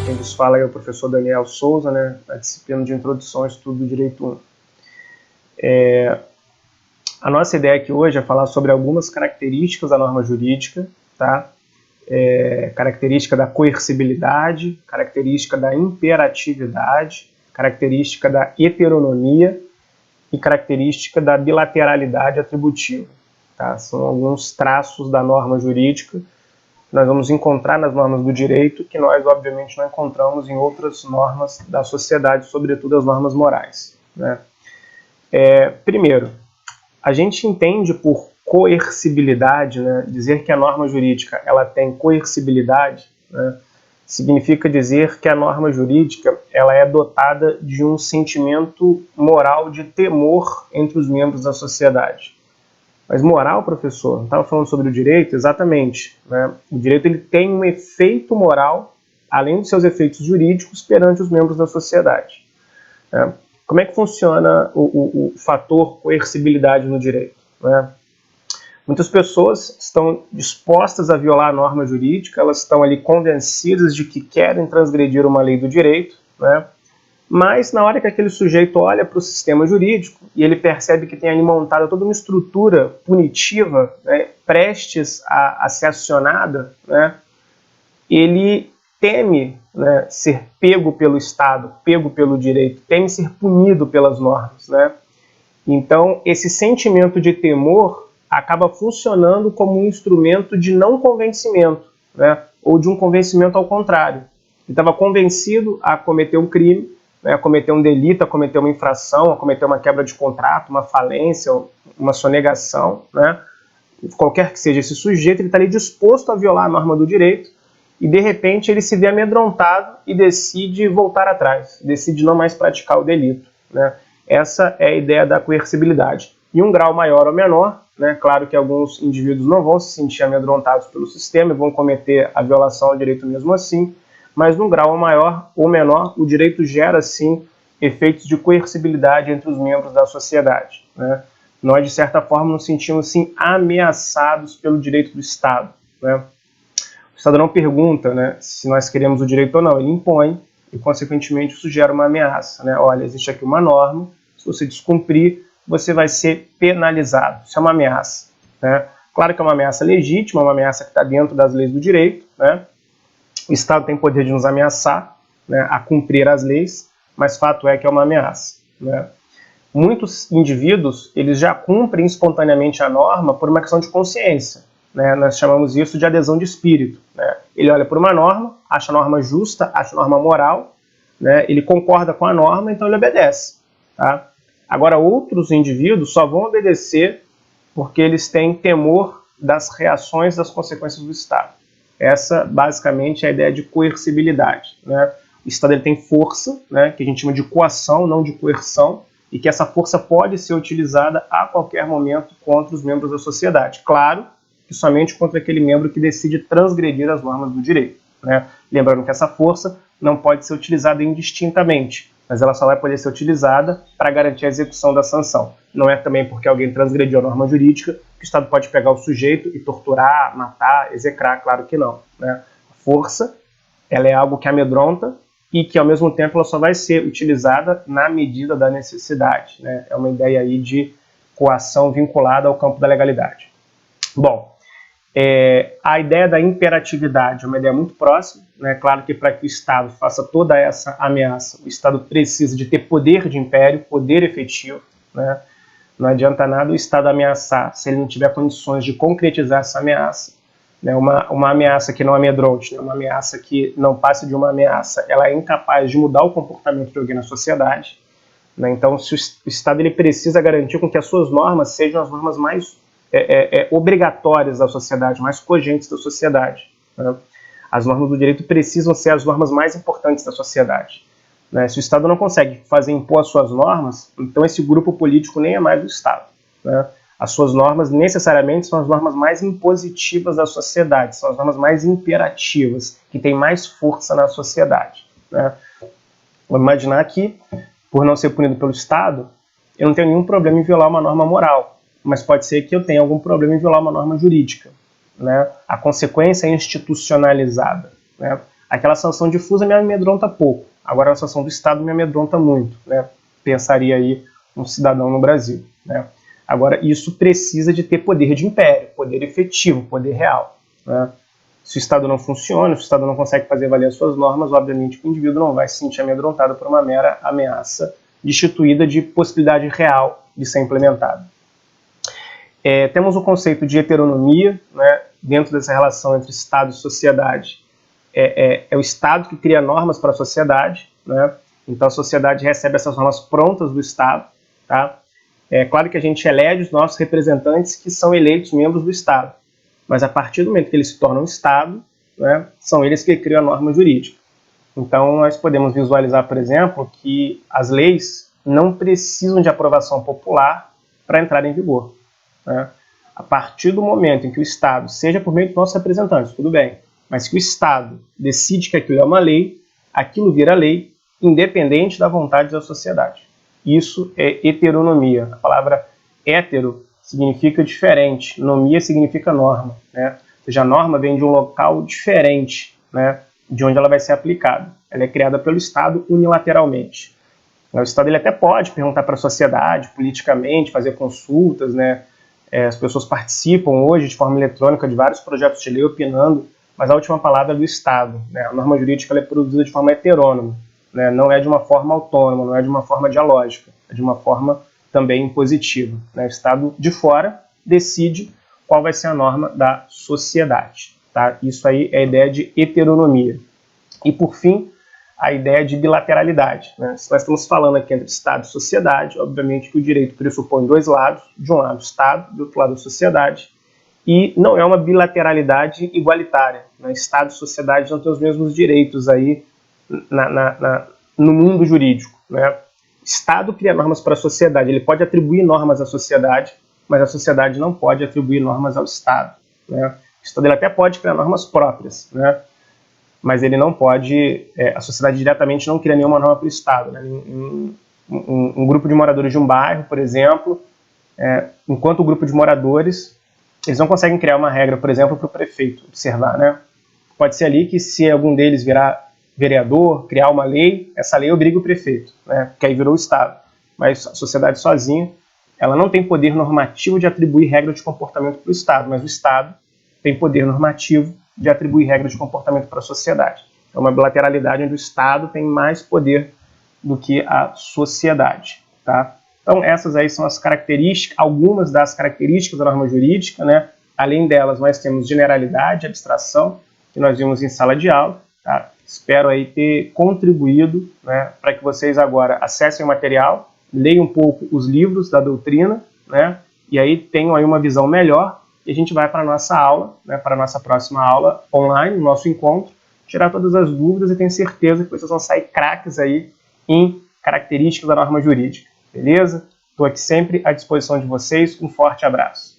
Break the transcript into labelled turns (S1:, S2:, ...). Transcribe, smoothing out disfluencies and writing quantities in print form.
S1: Quem vos fala é o professor Daniel Souza, né, na disciplina de Introdução ao Estudo do Direito 1. A nossa ideia aqui hoje é falar sobre algumas características da norma jurídica, tá? Característica da coercibilidade, característica da imperatividade, característica da heteronomia e característica da bilateralidade atributiva. Tá? São alguns traços da norma jurídica que nós vamos encontrar nas normas do direito que nós, obviamente, não encontramos em outras normas da sociedade, sobretudo as normas morais, né? Primeiro, a gente entende por coercibilidade, né, dizer que a norma jurídica ela tem coercibilidade, né, significa dizer que a norma jurídica ela é dotada de um sentimento moral de temor entre os membros da sociedade. Mas moral, professor, não estava falando sobre o direito? Exatamente, né? O direito ele tem um efeito moral, além dos seus efeitos jurídicos, perante os membros da sociedade, né? Como é que funciona o fator coercibilidade no direito, né? Muitas pessoas estão dispostas a violar a norma jurídica, elas estão ali convencidas de que querem transgredir uma lei do direito, né? Mas na hora que aquele sujeito olha para o sistema jurídico e ele percebe que tem ali montada toda uma estrutura punitiva, né, prestes a ser acionada, né, ele teme, né, ser pego pelo Estado, pego pelo direito, teme ser punido pelas normas, né? Então esse sentimento de temor acaba funcionando como um instrumento de não convencimento, né, ou de um convencimento ao contrário. Ele estava convencido a cometer um crime, a cometer um delito, a cometer uma infração, a cometer uma quebra de contrato, uma falência, uma sonegação, né? Qualquer que seja esse sujeito, ele está ali disposto a violar a norma do direito e, de repente, ele se vê amedrontado e decide voltar atrás, decide não mais praticar o delito, né? Essa é a ideia da coercibilidade. Em um grau maior ou menor, né? Claro que alguns indivíduos não vão se sentir amedrontados pelo sistema e vão cometer a violação ao direito mesmo assim, mas num grau maior ou menor, o direito gera, sim, efeitos de coercibilidade entre os membros da sociedade, né? Nós, de certa forma, nos sentimos, sim, ameaçados pelo direito do Estado, né? O Estado não pergunta, né, se nós queremos o direito ou não, ele impõe e, consequentemente, isso gera uma ameaça, né? Olha, existe aqui uma norma, se você descumprir, você vai ser penalizado. Isso é uma ameaça, né? Claro que é uma ameaça legítima, uma ameaça que está dentro das leis do direito, né? O Estado tem poder de nos ameaçar, né, a cumprir as leis, mas fato é que é uma ameaça, né? Muitos indivíduos eles já cumprem espontaneamente a norma por uma questão de consciência, né? Nós chamamos isso de adesão de espírito, né? Ele olha por uma norma, acha a norma justa, acha a norma moral, né? Ele concorda com a norma, então ele obedece, tá? Agora, outros indivíduos só vão obedecer porque eles têm temor das reações, das consequências do Estado. Essa, basicamente, é a ideia de coercibilidade, né? O Estado ele tem força, né, que a gente chama de coação, não de coerção, e que essa força pode ser utilizada a qualquer momento contra os membros da sociedade. Claro que somente contra aquele membro que decide transgredir as normas do direito, né? Lembrando que essa força não pode ser utilizada indistintamente, mas ela só vai poder ser utilizada para garantir a execução da sanção. Não é também porque alguém transgrediu a norma jurídica que o Estado pode pegar o sujeito e torturar, matar, execrar, claro que não, né? A força, ela é algo que amedronta e que, ao mesmo tempo, ela só vai ser utilizada na medida da necessidade, né? É uma ideia aí de coação vinculada ao campo da legalidade. Bom, a ideia da imperatividade é uma ideia muito próxima, né? Claro que para que o Estado faça toda essa ameaça, o Estado precisa de ter poder de império, poder efetivo, né? Não adianta nada o Estado ameaçar se ele não tiver condições de concretizar essa ameaça, né? Uma ameaça que não amedronte, né? Uma ameaça que não passe de uma ameaça, ela é incapaz de mudar o comportamento de alguém na sociedade, né? Então, se o Estado ele precisa garantir com que as suas normas sejam as normas mais obrigatórias da sociedade, mais cogentes da sociedade, né? As normas do direito precisam ser as normas mais importantes da sociedade, né? Se o Estado não consegue impor as suas normas, então esse grupo político nem é mais o Estado, né? As suas normas necessariamente são as normas mais impositivas da sociedade, são as normas mais imperativas, que têm mais força na sociedade, né? Vamos imaginar que, por não ser punido pelo Estado, eu não tenho nenhum problema em violar uma norma moral, mas pode ser que eu tenha algum problema em violar uma norma jurídica, né? A consequência é institucionalizada, né? aquela sanção difusa me amedronta pouco, agora a sanção do Estado me amedronta muito, né? Pensaria aí um cidadão no Brasil, né? Agora, isso precisa de ter poder de império, poder efetivo, poder real, né? Se o Estado não funciona, se o Estado não consegue fazer valer as suas normas, obviamente o indivíduo não vai se sentir amedrontado por uma mera ameaça destituída de possibilidade real de ser implementada. Temos o conceito de heteronomia, né, dentro dessa relação entre Estado e sociedade. É o Estado que cria normas para a sociedade, né? Então a sociedade recebe essas normas prontas do Estado. Tá? É claro que a gente elege os nossos representantes que são eleitos membros do Estado, mas a partir do momento que eles se tornam Estado, né, são eles que criam a norma jurídica. Então nós podemos visualizar, por exemplo, que as leis não precisam de aprovação popular para entrar em vigor, né? A partir do momento em que o Estado, seja por meio dos nossos representantes, tudo bem, mas que o Estado decide que aquilo é uma lei, aquilo vira lei, independente da vontade da sociedade. Isso é heteronomia. A palavra hétero significa diferente, nomia significa norma, né? Ou seja, a norma vem de um local diferente, né, de onde ela vai ser aplicada. Ela é criada pelo Estado unilateralmente. O Estado ele até pode perguntar para a sociedade, politicamente, fazer consultas, né? As pessoas participam hoje de forma eletrônica de vários projetos de lei opinando, mas a última palavra é do Estado, né? A norma jurídica ela é produzida de forma heterônoma, né? Não é de uma forma autônoma, não é de uma forma dialógica, é de uma forma também impositiva, né? O Estado de fora decide qual vai ser a norma da sociedade. Tá? Isso aí é a ideia de heteronomia. E por fim, a ideia de bilateralidade, né? Se nós estamos falando aqui entre Estado e sociedade, obviamente que o direito pressupõe dois lados, de um lado o Estado, do outro lado a sociedade, e não é uma bilateralidade igualitária, né? Estado e sociedade não têm os mesmos direitos aí no mundo jurídico, né? O Estado cria normas para a sociedade, ele pode atribuir normas à sociedade, mas a sociedade não pode atribuir normas ao Estado, né? O Estado ele até pode criar normas próprias, né? Mas ele não pode, a sociedade diretamente não cria nenhuma norma para o Estado, né? Um grupo de moradores de um bairro, por exemplo, enquanto o grupo de moradores, eles não conseguem criar uma regra, por exemplo, para o prefeito observar, né? Pode ser ali que se algum deles virar vereador, criar uma lei, essa lei obriga o prefeito, né? Porque aí virou o Estado. Mas a sociedade sozinha, ela não tem poder normativo de atribuir regra de comportamento para o Estado, mas o Estado tem poder normativo de atribuir regras de comportamento para a sociedade. É uma bilateralidade onde o Estado tem mais poder do que a sociedade. Tá? Então essas aí são as características, algumas das características da norma jurídica, né? Além delas nós temos generalidade, abstração, que nós vimos em sala de aula. Tá? Espero aí ter contribuído, né, para que vocês agora acessem o material, leiam um pouco os livros da doutrina, né? E aí tenham aí uma visão melhor. E a gente vai para a nossa aula, né, para a nossa próxima aula online, no nosso encontro, tirar todas as dúvidas e tenho certeza que vocês vão sair craques aí em características da norma jurídica. Beleza? Estou aqui sempre à disposição de vocês. Um forte abraço.